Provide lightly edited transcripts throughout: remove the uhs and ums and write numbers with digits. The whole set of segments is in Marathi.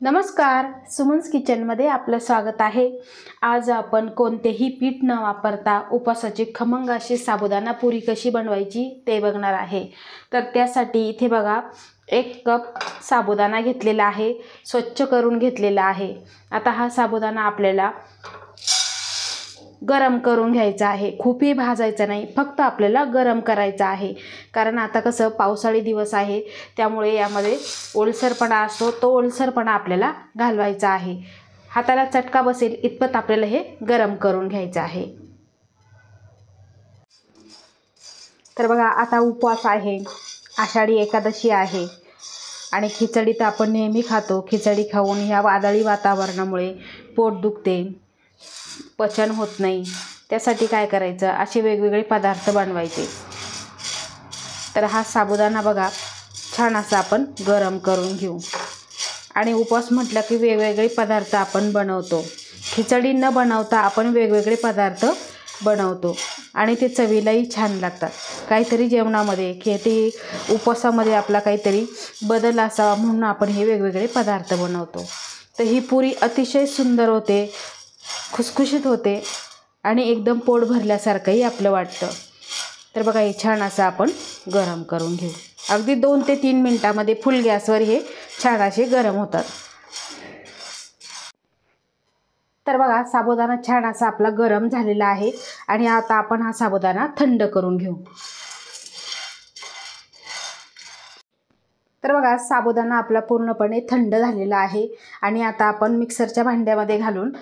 नमस्कार, सुमन्स किचनमध्ये आपलं स्वागत आहे। आज आपण कोणतेही पीठ न वापरता उपवासाची खमंग अशी साबुदाणा पुरी कशी बनवायची ते बघणार आहे। तर त्यासाठी इथे बघा 1 कप साबुदाणा घेतलेला आहे, स्वच्छ करून घेतलेला आहे। आता हा साबुदाणा आपल्याला गरम करून घ्यायचा आहे, खूपही भाजायचा नाही, फक्त आपल्याला गरम करायचा आहे। कारण आता कसं पावसाळी दिवस आहे, त्यामुळे यामध्ये ओलसरपणा असतो, तो ओलसरपणा आपल्याला घालवायचा आहे। हाताला चटका बसेल इतपत आपल्याला हे गरम करून घ्यायचं आहे। तर बघा आता उपवास आहे, आषाढी एकादशी आहे आणि खिचडी तर आपण नेहमी खातो। खिचडी खाऊन ह्या वादळी वातावरणामुळे पोट दुखते, पचन होत नाही, त्यासाठी काय करायचं, असे वेगवेगळे पदार्थ बनवायचे। तर हा साबुदाणा बघा छान असा आपण गरम करून घेऊ। आणि उपवास म्हटलं की वेगवेगळे पदार्थ आपण बनवतो, खिचडी न बनवता आपण वेगवेगळे पदार्थ बनवतो आणि ते चवीलाही छान लागतात। काहीतरी जेवणामध्ये ते उपवासामध्ये आपला काहीतरी बदल असावा म्हणून आपण हे वेगवेगळे पदार्थ बनवतो। तर ही पुरी अतिशय सुंदर होते, खुसखुशीत होते आणि एकदम पोट भरल्यासारखंही आपलं वाटतं। तर बघा हे छान असं आपण गरम करून घेऊ। अगदी 2 ते 3 मिनिटांमध्ये फुल गॅसवर हे छान असे गरम होतात। तर बघा साबुदाणा छान असा आपला गरम झालेला आहे आणि आता आपण हा साबुदाणा थंड करून घेऊ। तर बघा साबुदाणा आपला पूर्णपणे थंड झालेला आहे आणि आता आपण मिक्सरच्या भांड्यामध्ये घालून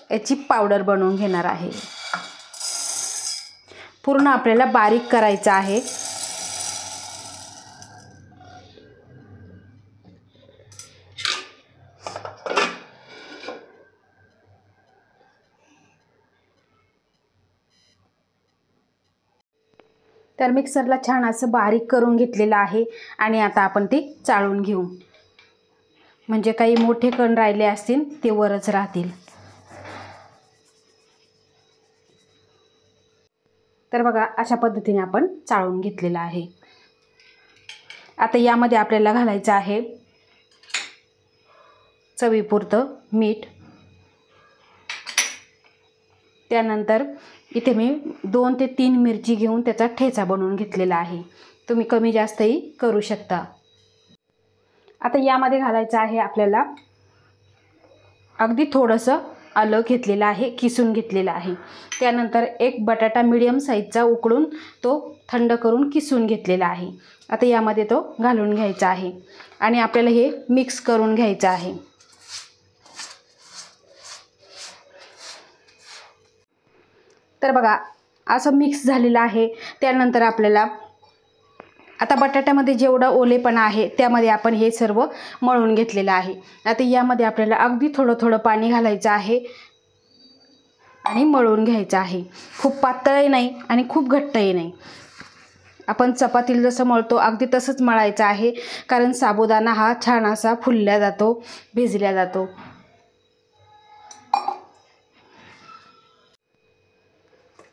याची पावडर बनवून घेणार आहे। पूर्ण आपल्याला बारीक करायचं आहे। तर मिक्सरला छान असं बारीक करून घेतलेलं आहे आणि आता आपण ते चाळून घेऊ, म्हणजे काही मोठे कण राहिले असतील ते वरच राहतील। तर बघा अशा पद्धतीने आपण चाळून घेतलेलं आहे। आता यामध्ये आपल्याला घालायचं आहे चवीपुरतं मीठ। त्यानंतर इथे मी 2 ते 3 मिरची घेऊन त्याचा ठेचा बनवून घेतलेला आहे, तुम्ही कमी जास्तही करू शकता। आता यामध्ये घालायचं आहे आपल्याला अगदी थोडंसं आलं घेतलेलं आहे, किसून घेतलेलं आहे। त्यानंतर 1 बटाटा मीडियम साईजचा उकडून तो थंड करून किसून घेतलेला आहे। आता यामध्ये तो घालून घ्यायचा आहे आणि आपल्याला हे मिक्स करून घ्यायचं आहे। तर बघा असं मिक्स झालेलं आहे। त्यानंतर आपल्याला आता बटाट्यामध्ये जेवढा ओलेपणा आहे त्यामध्ये आपण हे सर्व मळून घेतलेलं आहे। आता यामध्ये आपल्याला अगदी थोडं पाणी घालायचं आहे आणि मळून घ्यायचं आहे। खूप पातळही नाही आणि खूप घट्टही नाही, आपण चपातीला जसं मळतो अगदी तसंच मळायचं आहे, कारण साबुदाणा हा छान असा फुलल्या जातो, भिजल्या जातो।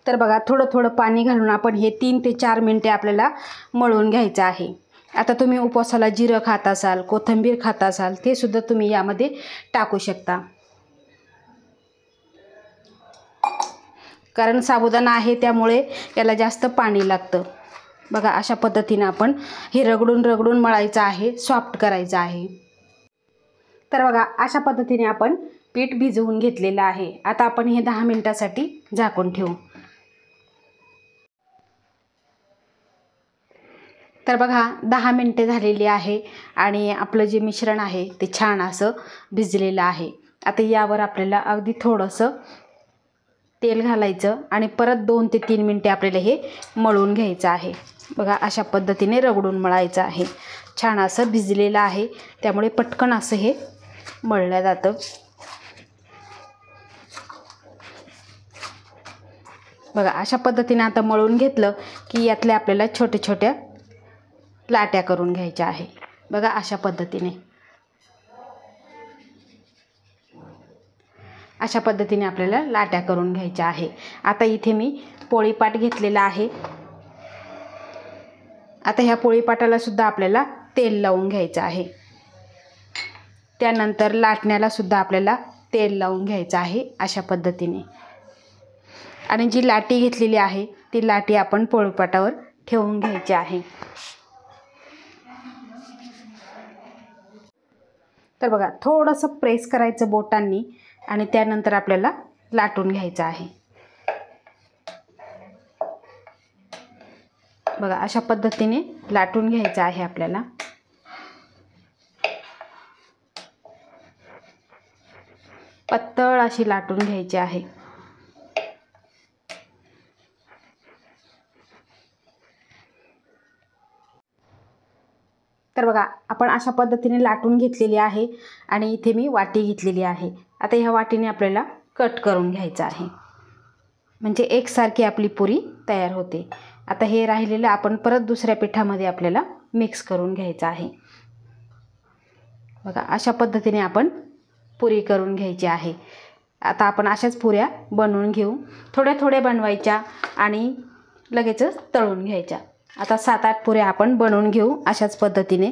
तर बघा थोडं पाणी घालून आपण हे 3 ते 4 मिनिटे आपल्याला मळून घ्यायचं आहे। आता तुम्ही उपवासाला जिरं खात असाल, कोथिंबीर खात असाल, ते सुद्धा तुम्ही यामध्ये टाकू शकता, कारण साबुदाणा आहे त्यामुळे याला जास्त पाणी लागतं। बघा अशा पद्धतीने आपण हे रगडून मळायचं आहे, सॉफ्ट करायचं आहे। तर बघा अशा पद्धतीने आपण पीठ भिजवून घेतलेलं आहे। आता आपण हे 10 मिनिटांसाठी झाकून ठेवू। तर बघा 10 मिनिटे झालेली आहे आणि आपलं जे मिश्रण आहे ते छान असं भिजलेलं आहे। आता यावर आपल्याला अगदी थोडंसं तेल घालायचं आणि परत 2 ते 3 मिनिटे आपल्याला हे मळून घ्यायचं आहे। बघा अशा पद्धतीने रगडून मळायचं आहे, छान असं भिजलेलं आहे त्यामुळे पटकन असं हे मळलं जातं। बघा अशा पद्धतीने आता मळून घेतलं की यातल्या आपल्याला छोट्या लाट्या करून घ्यायच्या आहे। बघा अशा पद्धतीने आपल्याला लाट्या करून घ्यायच्या आहे। आता इथे मी पोळीपाट घेतलेला आहे। आता ह्या पोळीपाटाला सुद्धा आपल्याला तेल लावून घ्यायचं आहे। त्यानंतर लाटण्याला सुद्धा आपल्याला तेल लावून घ्यायचं आहे अशा पद्धतीने. आणि जी लाटी घेतलेली आहे ती लाटी आपण पोळपाटावर ठेवून घ्यायची आहे. तर बघा, थोडंसं प्रेस करायचं बोटांनी आणि त्यानंतर आपल्याला लाटून घ्यायचं आहे. बघा, अशा पद्धतीने लाटून घ्यायचं आहे आपल्याला. पातळ अशी लाटून घ्यायची आहे. तर बघा, आपण अशा पद्धतीने लाटून घेतलेली आहे आणि इथे मी वाटी घेतलेली आहे. आता ह्या वाटीने आपल्याला कट करून घ्यायचं आहे, म्हणजे एकसारखी आपली पुरी तयार होते. आता हे राहिलेलं आपण परत दुसऱ्या पिठामध्ये आपल्याला मिक्स करून घ्यायचं आहे. बघा, अशा पद्धतीने आपण पुरी करून घ्यायची आहे. आता आपण अशाच पुऱ्या बनवून घेऊ. थोड्या थोड्या बनवायच्या आणि लगेचच तळून घ्यायच्या. आता 7-8 पुऱ्या आपण बनवून घेऊ अशाच पद्धतीने.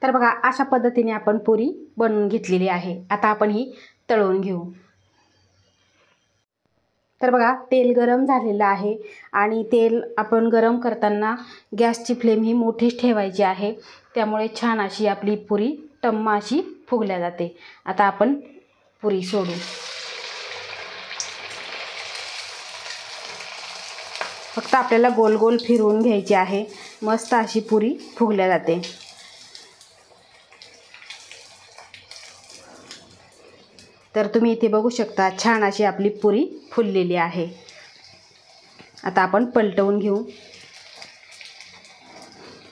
तर बघा, अशा पद्धतीने आपण पुरी बनवून घेतलेली आहे. आता आपण ही तळून घेऊ. तर बघा, तेल गरम झालेलं आहे आणि तेल आपण गरम करताना गॅसची फ्लेम ही मोठीच ठेवायची आहे. त्यामुळे छान अशी आपली पुरी टम्म अशी फुगल्या जाते. आता आपण पुरी सोडू. फक्त आपल्याला गोल गोल फिरवून घ्यायची आहे. मस्त अशी पुरी फुगल्या जाते. तर तुम्ही इथे बघू शकता, छान अशी आपली पुरी फुललेली आहे. आता आपण पलटवून घेऊ.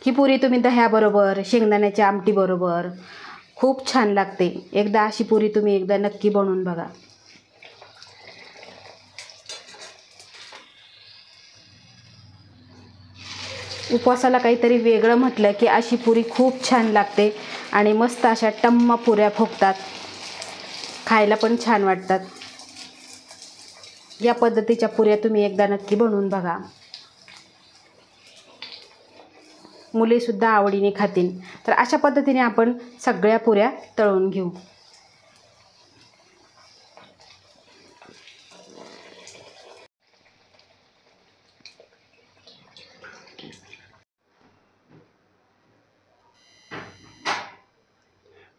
ही पुरी तुम्ही दह्याबरोबर, शेंगदाण्याच्या आमटीबरोबर खूप छान लागते. एकदा अशी पुरी तुम्ही एकदा नक्की बनवून बघा. उपवासाला काहीतरी वेगळं म्हटलं की अशी पुरी खूप छान लागते आणि मस्त अशा टम्म पुऱ्या फुगतात. खायला पण छान वाटतात. या पद्धतीच्या पुऱ्या तुम्ही एकदा नक्की बनवून बघा. मुलीसुद्धा आवडीने खातील. तर अशा पद्धतीने आपण सगळ्या पुऱ्या तळून घेऊ.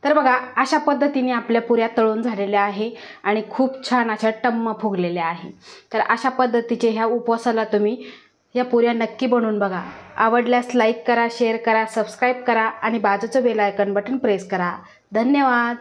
तर बघा, अशा पद्धतीने आपल्या पुऱ्या तळून झालेल्या आहे आणि खूप छान अशा टम्म फुगलेल्या आहे. तर अशा पद्धतीचे ह्या उपवासाला तुम्ही या पुऱ्या नक्की बनवून बघा. आवडल्यास लाईक करा, शेअर करा, सबस्क्राईब करा आणि बाजूचं बेल आयकॉन बटन प्रेस करा. धन्यवाद.